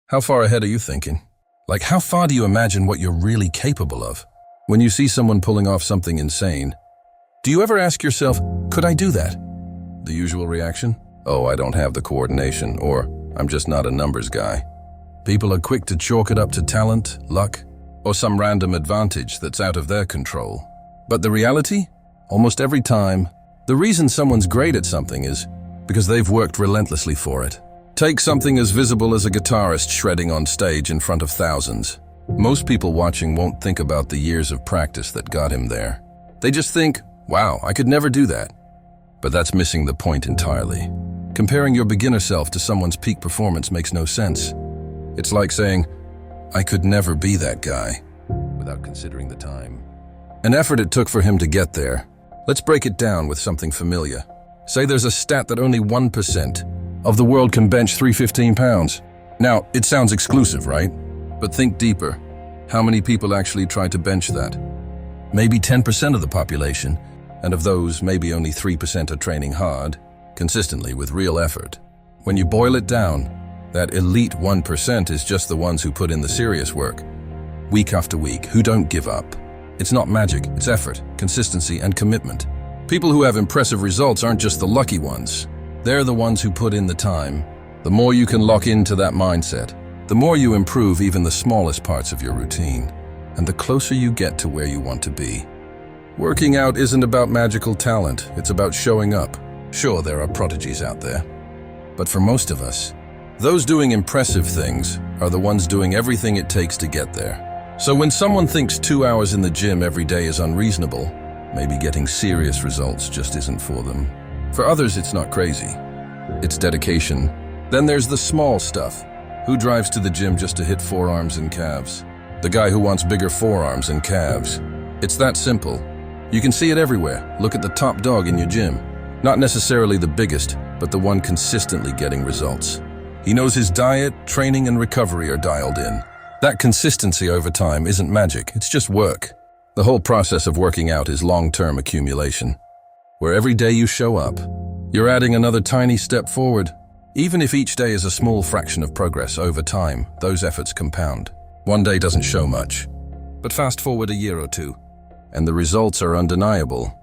How far ahead are you thinking? Like, how far do you imagine what you're really capable of? When you see someone pulling off something insane, do you ever ask yourself, could I do that? The usual reaction? Oh, I don't have the coordination, or I'm just not a numbers guy. People are quick to chalk it up to talent, luck, or some random advantage that's out of their control. But the reality? Almost every time, the reason someone's great at something is because they've worked relentlessly for it. Take something as visible as a guitarist shredding on stage in front of thousands. Most people watching won't think about the years of practice that got him there. They just think, wow, I could never do that. But that's missing the point entirely. Comparing your beginner self to someone's peak performance makes no sense. It's like saying, I could never be that guy, without considering the time and effort it took for him to get there. Let's break it down with something familiar. Say there's a stat that only 1% of the world can bench 315 pounds. Now, it sounds exclusive, right? But think deeper. How many people actually try to bench that? Maybe 10% of the population, and of those, maybe only 3% are training hard, consistently with real effort. When you boil it down, that elite 1% is just the ones who put in the serious work, week after week, who don't give up. It's not magic, it's effort, consistency, and commitment. People who have impressive results aren't just the lucky ones. They're the ones who put in the time. The more you can lock into that mindset, the more you improve even the smallest parts of your routine, and the closer you get to where you want to be. Working out isn't about magical talent, it's about showing up. Sure, there are prodigies out there, but for most of us, those doing impressive things are the ones doing everything it takes to get there. So when someone thinks 2 hours in the gym every day is unreasonable, maybe getting serious results just isn't for them. For others, it's not crazy. It's dedication. Then there's the small stuff. Who drives to the gym just to hit forearms and calves? The guy who wants bigger forearms and calves. It's that simple. You can see it everywhere. Look at the top dog in your gym. Not necessarily the biggest, but the one consistently getting results. He knows his diet, training, and recovery are dialed in. That consistency over time isn't magic, it's just work. The whole process of working out is long-term accumulation, where every day you show up, you're adding another tiny step forward. Even if each day is a small fraction of progress, over time, those efforts compound. One day doesn't show much, but fast forward a year or two, and the results are undeniable.